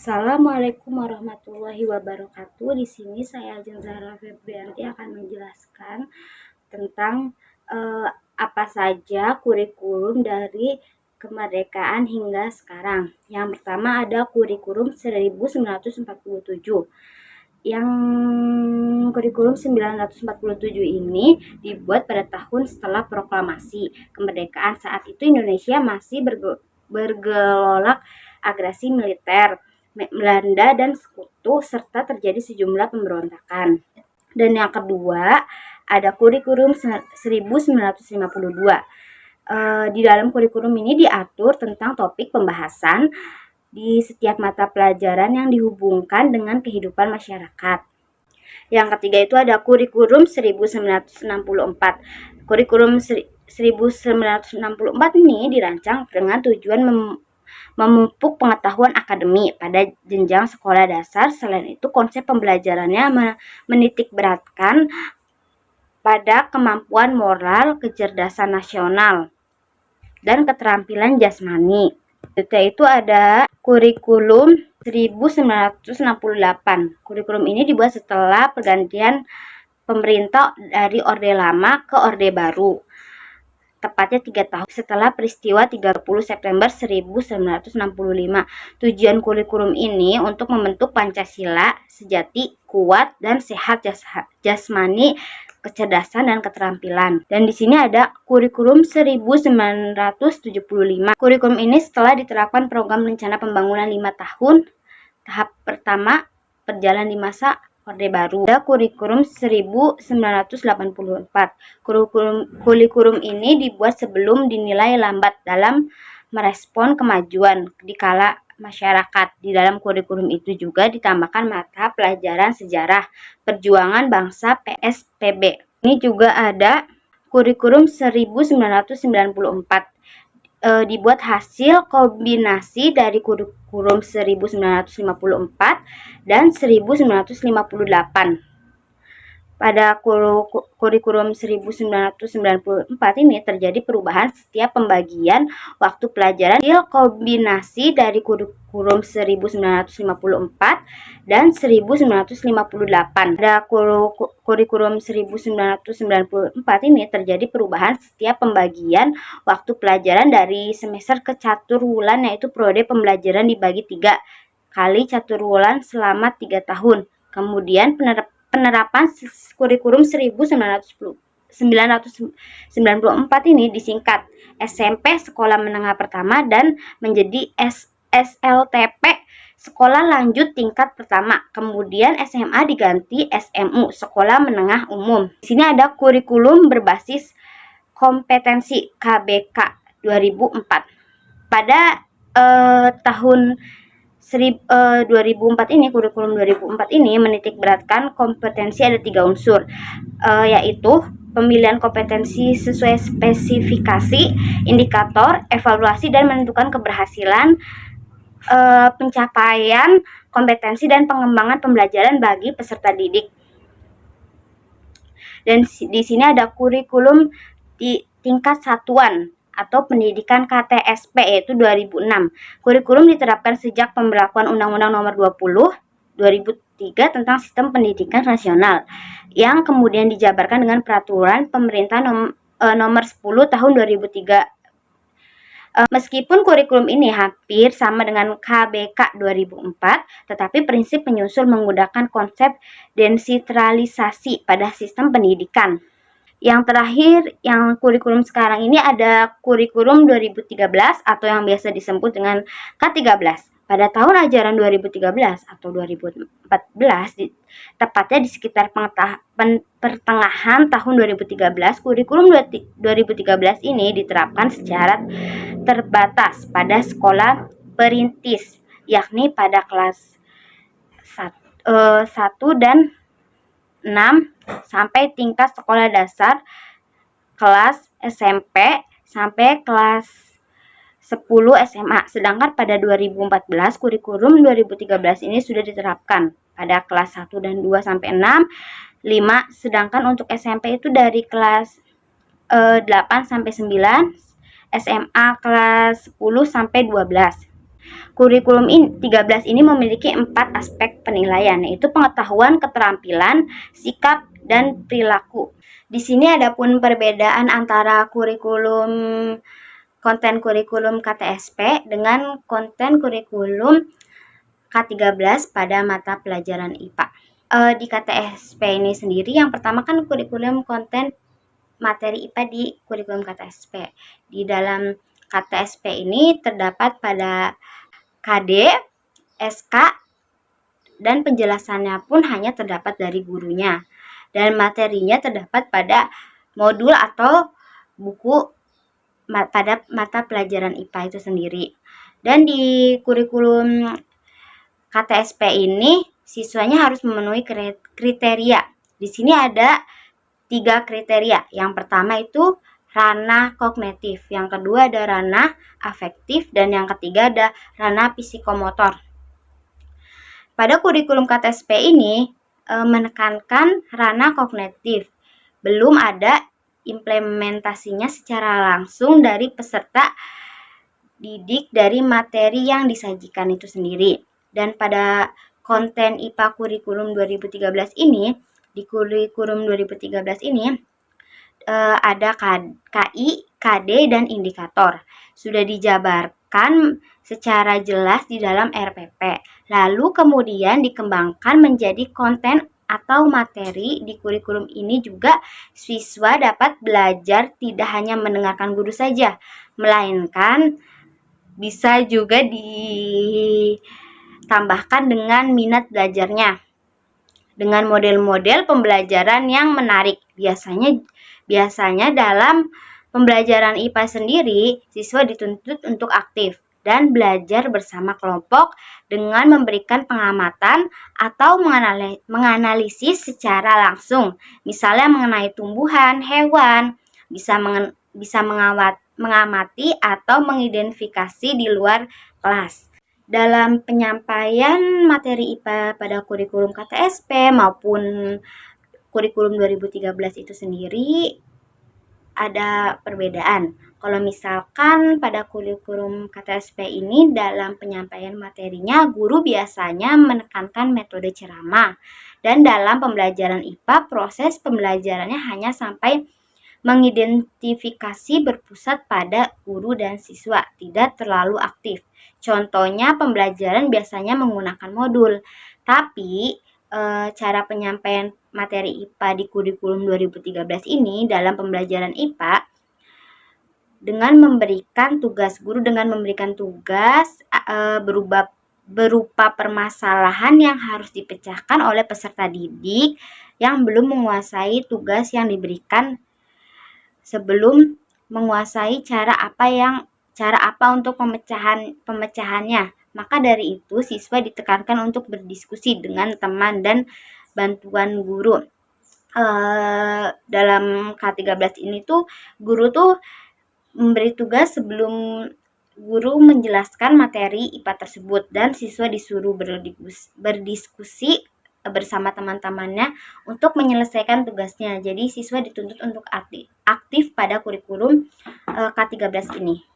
Assalamualaikum warahmatullahi wabarakatuh. Di sini saya Ajeng Zahra Febrianti akan menjelaskan tentang apa saja kurikulum dari kemerdekaan hingga sekarang. Yang pertama ada kurikulum 1947. Yang kurikulum 1947 ini dibuat pada tahun setelah proklamasi kemerdekaan. Saat itu Indonesia masih bergelolak agresi militer Belanda dan Sekutu serta terjadi sejumlah pemberontakan. Dan yang kedua ada kurikulum 1952. Di dalam kurikulum ini diatur tentang topik pembahasan di setiap mata pelajaran yang dihubungkan dengan kehidupan masyarakat. Yang ketiga itu ada kurikulum 1964. Kurikulum 1964 ini dirancang dengan tujuan memupuk pengetahuan akademik pada jenjang sekolah dasar. Selain itu, konsep pembelajarannya menitik beratkan pada kemampuan moral, kecerdasan nasional, dan keterampilan jasmani. Yaitu ada kurikulum 1968. Kurikulum ini dibuat setelah pergantian pemerintah dari Orde Lama ke Orde Baru, tepatnya 3 tahun setelah peristiwa 30 September 1965. Tujuan kurikulum ini untuk membentuk Pancasila sejati, kuat, dan sehat jasmani, kecerdasan, dan keterampilan. Dan di sini ada kurikulum 1975. Kurikulum ini setelah diterapkan program rencana pembangunan 5 tahun. Tahap pertama berjalan di masa Orde Baru. Ada kurikulum 1984. Kurikulum ini dibuat sebelum dinilai lambat dalam merespon kemajuan di kala masyarakat. Di dalam kurikulum itu juga ditambahkan mata pelajaran sejarah perjuangan bangsa PSPB. Ini juga ada kurikulum 1994. Dibuat hasil kombinasi dari kurikulum 1954 dan 1958. Pada kurikulum 1994 ini terjadi perubahan setiap pembagian waktu pelajaran. Hasil kombinasi dari kurikulum 1954 dan 1958. Pada kurikulum 1994 ini terjadi perubahan setiap pembagian waktu pelajaran dari semester ke caturwulan, yaitu periode pembelajaran dibagi 3 kali caturwulan selama 3 tahun. Kemudian penerapan kurikulum 1994 ini disingkat SMP Sekolah Menengah Pertama dan menjadi SLTP Sekolah Lanjut Tingkat Pertama. Kemudian SMA diganti SMU Sekolah Menengah Umum. Di sini ada kurikulum berbasis kompetensi KBK 2004. Pada tahun 2004 ini, kurikulum 2004 ini menitik beratkan kompetensi ada 3 unsur, yaitu pemilihan kompetensi sesuai spesifikasi, indikator, evaluasi, dan menentukan keberhasilan pencapaian kompetensi dan pengembangan pembelajaran bagi peserta didik. Dan di sini ada kurikulum di tingkat satuan atau pendidikan KTSP, yaitu 2006. Kurikulum diterapkan sejak pemberlakuan Undang-Undang Nomor 20 2003 tentang Sistem Pendidikan Nasional, yang kemudian dijabarkan dengan Peraturan Pemerintah Nomor 10 Tahun 2003. Meskipun kurikulum ini hampir sama dengan KBK 2004, tetapi prinsip penyusul menggunakan konsep desentralisasi pada sistem pendidikan. Yang terakhir, yang kurikulum sekarang ini ada kurikulum 2013 atau yang biasa disebut dengan K13. Pada tahun ajaran 2013 atau 2014, tepatnya di sekitar pertengahan tahun 2013, kurikulum 2013 ini diterapkan secara terbatas pada sekolah perintis, yakni pada kelas 1 dan 6 sampai tingkat sekolah dasar kelas SMP sampai kelas 10 SMA. Sedangkan pada 2014 kurikulum 2013 ini sudah diterapkan pada kelas 1 dan 2 sampai 6, 5, sedangkan untuk SMP itu dari kelas 8 sampai 9, SMA kelas 10 sampai 12. Kurikulum 13 ini memiliki 4 aspek penilaian, yaitu pengetahuan, keterampilan, sikap, dan perilaku. Di sini ada pun perbedaan antara konten kurikulum KTSP dengan konten kurikulum K13 pada mata pelajaran IPA. Di KTSP ini sendiri, yang pertama kan kurikulum konten materi IPA di kurikulum KTSP. Di dalam KTSP ini terdapat pada KD, SK, dan penjelasannya pun hanya terdapat dari gurunya. Dan materinya terdapat pada modul atau buku pada mata pelajaran IPA itu sendiri. Dan di kurikulum KTSP ini siswanya harus memenuhi kriteria. Di sini ada 3 kriteria. Yang pertama itu ranah kognitif, yang kedua ada ranah afektif, dan yang ketiga ada ranah psikomotor. Pada kurikulum KTSP ini menekankan ranah kognitif. Belum ada implementasinya secara langsung dari peserta didik dari materi yang disajikan itu sendiri. Dan pada konten IPA kurikulum 2013 ini, di kurikulum 2013 ini ada KI, KD, dan indikator. Sudah dijabarkan secara jelas di dalam RPP. Lalu kemudian dikembangkan menjadi konten atau materi. Di kurikulum ini juga siswa dapat belajar tidak hanya mendengarkan guru saja, melainkan bisa juga ditambahkan dengan minat belajarnya dengan model-model pembelajaran yang menarik. Biasanya dalam pembelajaran IPA sendiri, siswa dituntut untuk aktif dan belajar bersama kelompok dengan memberikan pengamatan atau menganalisis secara langsung. Misalnya mengenai tumbuhan, hewan, bisa mengamati atau mengidentifikasi di luar kelas. Dalam penyampaian materi IPA pada kurikulum KTSP maupun kurikulum 2013 itu sendiri ada perbedaan. Kalau misalkan pada kurikulum KTSP ini dalam penyampaian materinya, guru biasanya menekankan metode ceramah. Dan dalam pembelajaran IPA, proses pembelajarannya hanya sampai mengidentifikasi berpusat pada guru dan siswa, tidak terlalu aktif. Contohnya pembelajaran biasanya menggunakan modul, tapi cara penyampaian materi IPA di kurikulum 2013 ini dalam pembelajaran IPA dengan memberikan tugas berupa permasalahan yang harus dipecahkan oleh peserta didik yang belum menguasai tugas yang diberikan sebelum menguasai cara apa untuk pemecahannya. Maka dari itu siswa ditekankan untuk berdiskusi dengan teman dan bantuan guru. Dalam K13 ini tuh guru tuh memberi tugas sebelum guru menjelaskan materi IPA tersebut, dan siswa disuruh berdiskusi bersama teman-temannya untuk menyelesaikan tugasnya. Jadi siswa dituntut untuk aktif pada kurikulum K13 ini.